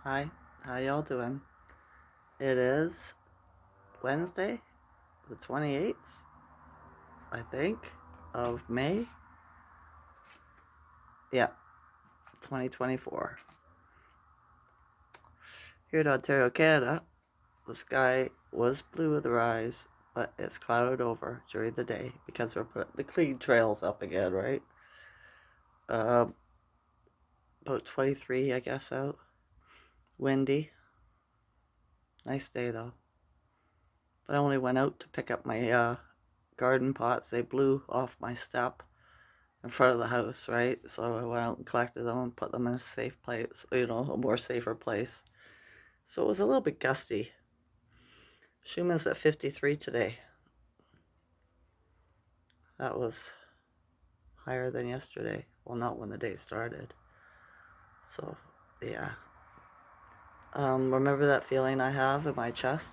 Hi, how y'all doing? It is Wednesday, the 28th, I think, of May. Yeah, 2024. Here in Ontario, Canada, the sky was blue with the rise, but it's clouded over during the day because we're putting the clean trails up again, right? Um, about 23, I guess, out. Windy. Nice day, though. But I only went out to pick up my garden pots. They blew off my step in front of the house, right? So I went out and collected them and put them in a safe place, a more safer place. So it was a little bit gusty. Schuman's at 53 today. That was higher than yesterday. Well, not when the day started. So, yeah. Remember that feeling I have in my chest?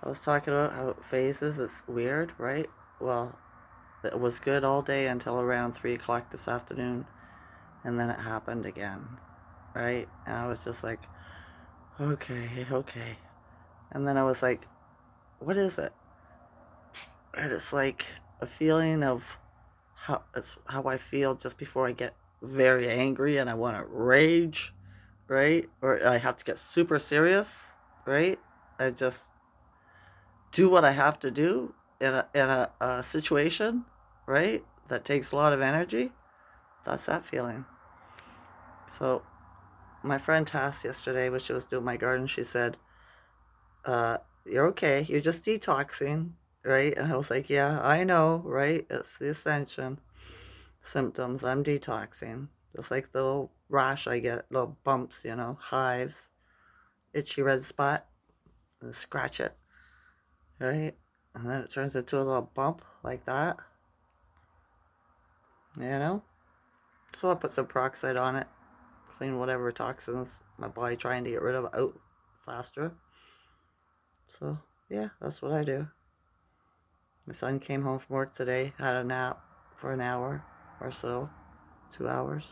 I was talking about how it phases. It's weird, right? Well, it was good all day until around 3 o'clock this afternoon. And then it happened again, right? And I was just like, okay, okay. And then I was like, what is it? And it's like a feeling of how I feel just before I get very angry and I want to rage, right? Or I have to get super serious, right? I just do what I have to do in a situation, right? That takes a lot of energy. That's that feeling. So my friend Tass yesterday, when she was doing my garden, she said, you're okay. You're just detoxing, right? And I was like, yeah, I know, right? It's the Ascension symptoms. I'm detoxing. Just like the little rash I get, little bumps, hives, itchy red spot, and scratch it, right? And then it turns into a little bump like that, you know? So I put some peroxide on it, clean whatever toxins my body trying to get rid of out faster. So, yeah, that's what I do. My son came home from work today, had a nap for an hour or so, 2 hours.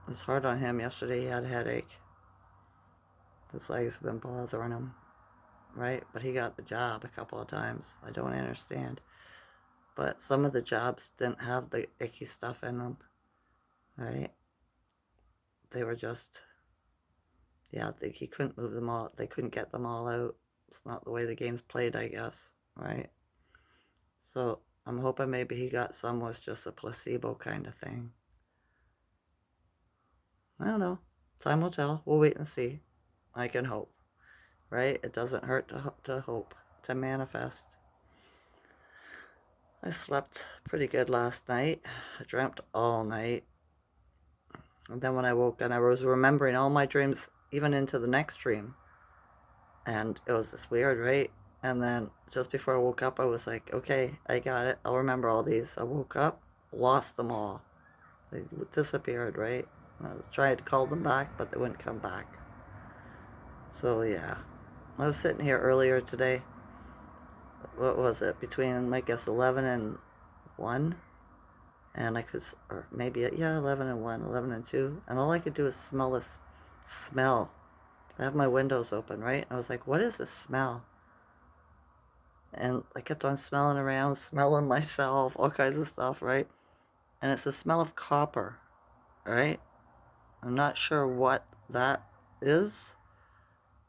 It was hard on him yesterday. He had a headache. His legs have been bothering him, right? But he got the job a couple of times. I don't understand. But some of the jobs didn't have the icky stuff in them, right? They were just, yeah, he couldn't move them all. They couldn't get them all out. It's not the way the game's played, I guess, right? So I'm hoping maybe he got some was just a placebo kind of thing. I don't know. Time will tell. We'll wait and see. I can hope, right? It doesn't hurt to hope, to manifest. I slept pretty good last night. I dreamt all night. And then when I woke and I was remembering all my dreams, even into the next dream. And it was just weird, right? And then just before I woke up, I was like, okay, I got it. I'll remember all these. I woke up, lost them all. They disappeared, right? I was trying to call them back, but they wouldn't come back. So, yeah. I was sitting here earlier today. What was it? Between, I guess, 11 and 1. And I could, or maybe, yeah, 11 and 1, 11 and 2. And all I could do is smell this smell. I have my windows open, right? And I was like, what is this smell? And I kept on smelling around, smelling myself, all kinds of stuff, right? And it's the smell of copper, right? I'm not sure what that is,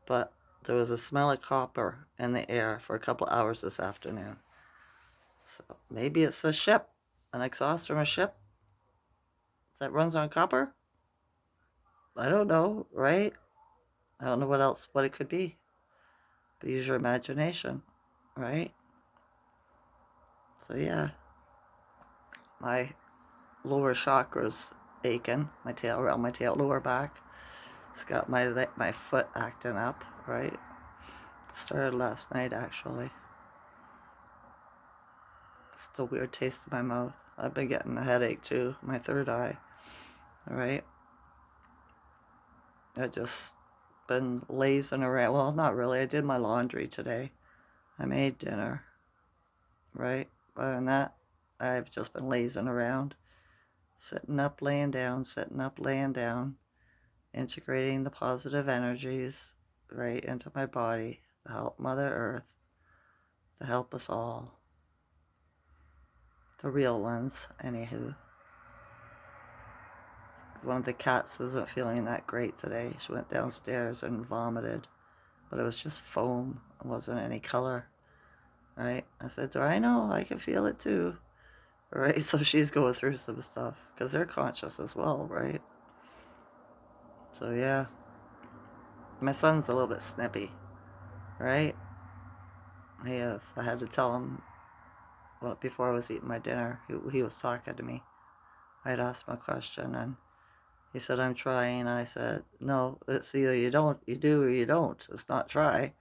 but there was a smell of copper in the air for a couple of hours this afternoon. So maybe it's a ship, an exhaust from a ship that runs on copper. I don't know, right? I don't know what it could be. But use your imagination, right? So yeah, my lower chakra's aching, my tail around my tail, lower back. It's got my foot acting up, right? Started last night actually. Still weird taste in my mouth. I've been getting a headache too, my third eye. All right. I just been lazing around. Well, not really. I did my laundry today. I made dinner, right? Other than that, I've just been lazing around, sitting up, laying down, sitting up, laying down. integrating the positive energies right into my body to help Mother Earth, to help us all. The real ones, anywho. One of the cats isn't feeling that great today. She went downstairs and vomited, but it was just foam. It wasn't any color, right? I said to her, I know, I can feel it too, right? So she's going through some stuff because they're conscious as well, right? So yeah, my son's a little bit snippy, right? He is. I had to tell him, well, before I was eating my dinner, he was talking to me. I had asked him a question, and he said, I'm trying. And I said, no, it's either you do, or you don't. It's not try,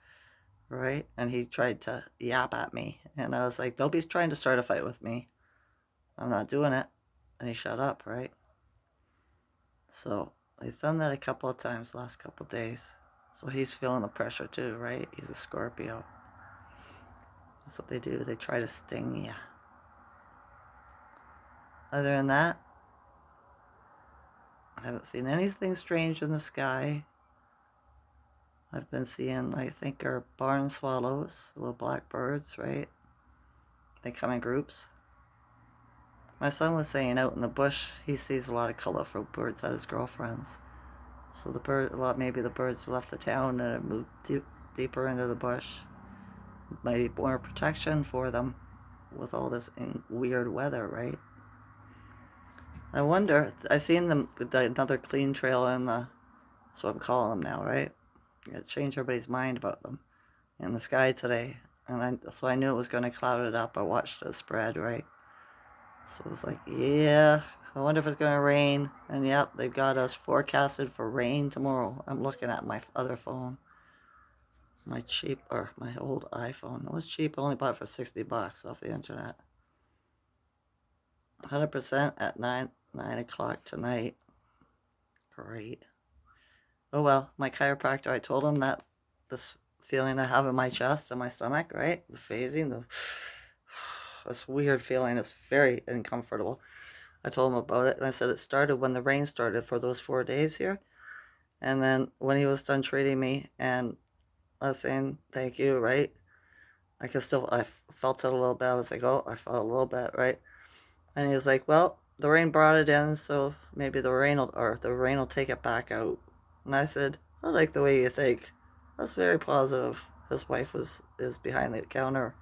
right? And he tried to yap at me. And I was like, don't be trying to start a fight with me. I'm not doing it. And he shut up, right? So he's done that a couple of times the last couple of days. So he's feeling the pressure too, right? He's a Scorpio. That's what they do. They try to sting you. Other than that, I haven't seen anything strange in the sky. I've been seeing, I think, are barn swallows, little black birds, right? They come in groups. My son was saying out in the bush, he sees a lot of colorful birds at his girlfriend's. So maybe the birds left the town and moved deeper into the bush. Maybe more protection for them with all this weird weather, right? I wonder, I seen another clean trail in that's what I'm calling them now, right? It changed everybody's mind about them in the sky today. So I knew it was going to cloud it up. I watched it spread, right? So it was like, yeah, I wonder if it's going to rain. And yep, they've got us forecasted for rain tomorrow. I'm looking at my other phone. My old iPhone. It was cheap. I only bought it for $60 off the internet. 100% at 9 o'clock tonight. Great. Oh well, my chiropractor, I told him that this feeling I have in my chest and my stomach, right? The phasing, this weird feeling is very uncomfortable. I told him about it, and I said it started when the rain started for those 4 days here. And then when he was done treating me, and I was saying thank you, right? I felt it a little bit. I was like, oh, I felt a little bit, right? And he was like, well, the rain brought it in, so maybe the rain will take it back out. And I said, I like the way you think. That's very positive. His wife is behind the counter,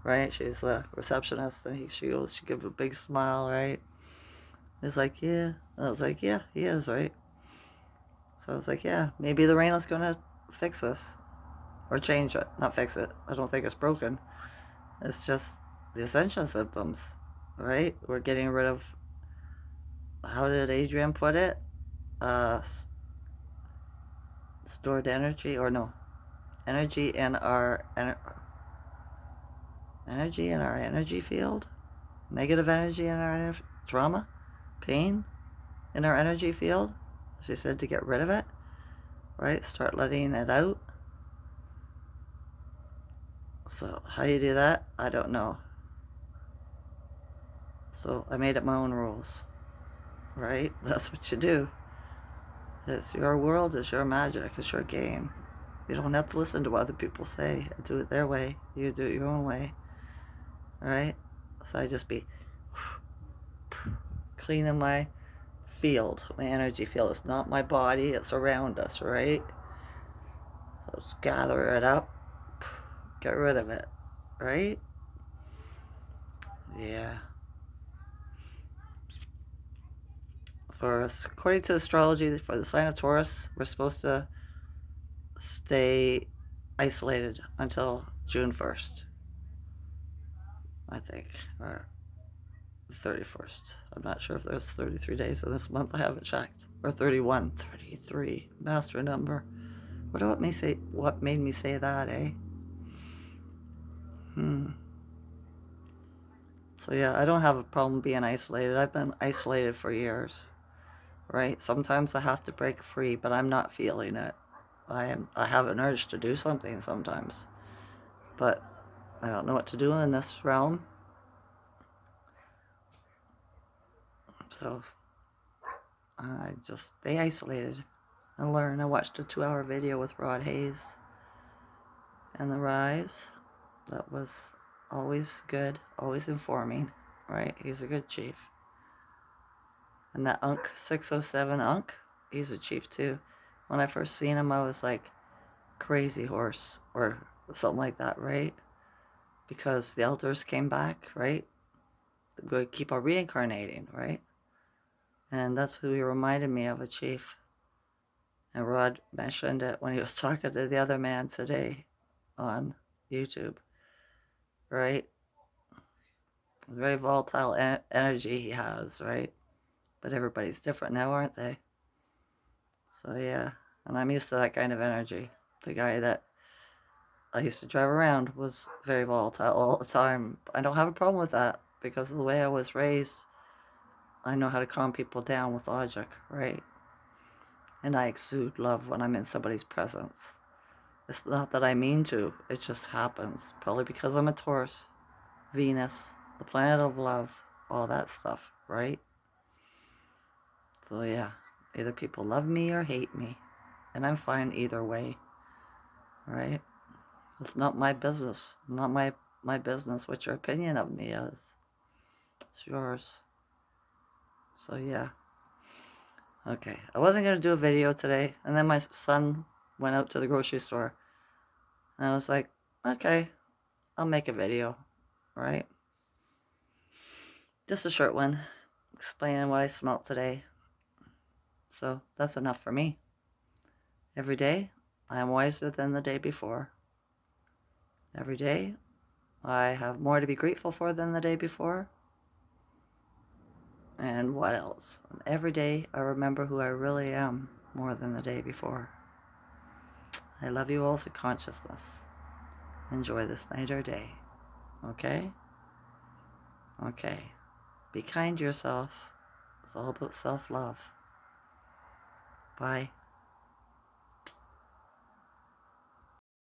right? She's the receptionist, and she gives a big smile, right? He's like, yeah. I was like, yeah, he is, right? So I was like, yeah, maybe the rain is gonna fix this. Or change it, not fix it. I don't think it's broken. It's just the Ascension symptoms, right? We're getting rid of, how did Adrian put it? Stored energy, or no, energy in our energy field, negative energy in our trauma, pain in our energy field. She said to get rid of it, right? Start letting it out. So how you do that, I don't know. So I made up my own rules, right? That's what you do. It's your world, it's your magic, it's your game. You don't have to listen to what other people say. Do it their way. You do it your own way. Alright? So I just be cleaning my field, my energy field. It's not my body, it's around us, right? So just gather it up, get rid of it, right? Yeah. For us, according to astrology, for the sign of Taurus, we're supposed to stay isolated until June 1st, I think, or the 31st. I'm not sure if there's 33 days in this month. I haven't checked. Or 31, 33, master number. What made me say that, eh? So yeah, I don't have a problem being isolated. I've been isolated for years, right? Sometimes I have to break free, but I'm not feeling it. I have an urge to do something sometimes, but I don't know what to do in this realm. So I just stay isolated and learn. I watched a 2-hour video with Rod Hayes and the Rise. That was always good, always informing, right? He's a good chief. And that Unk 607 Unk, he's a chief too. When I first seen him, I was like, crazy horse or something like that, right? Because the elders came back, right? We keep on reincarnating, right? And that's who he reminded me of, a chief. And Rod mentioned it when he was talking to the other man today on YouTube, right? Very volatile energy he has, right? But everybody's different now, aren't they? So yeah, and I'm used to that kind of energy. The guy that I used to drive around was very volatile all the time. I don't have a problem with that because of the way I was raised. I know how to calm people down with logic, right? And I exude love when I'm in somebody's presence. It's not that I mean to, it just happens. Probably because I'm a Taurus, Venus, the planet of love, all that stuff, right? So yeah, either people love me or hate me. And I'm fine either way, right? It's not my business. Not my business what your opinion of me is. It's yours. So yeah. Okay. I wasn't going to do a video today. And then my son went out to the grocery store. And I was like, okay, I'll make a video. Right? Just a short one. Explaining what I smelt today. So that's enough for me. Every day, I am wiser than the day before. Every day, I have more to be grateful for than the day before. And what else? And every day, I remember who I really am more than the day before. I love you all to consciousness. Enjoy this night or day. Okay? Okay. Be kind to yourself. It's all about self-love. Bye.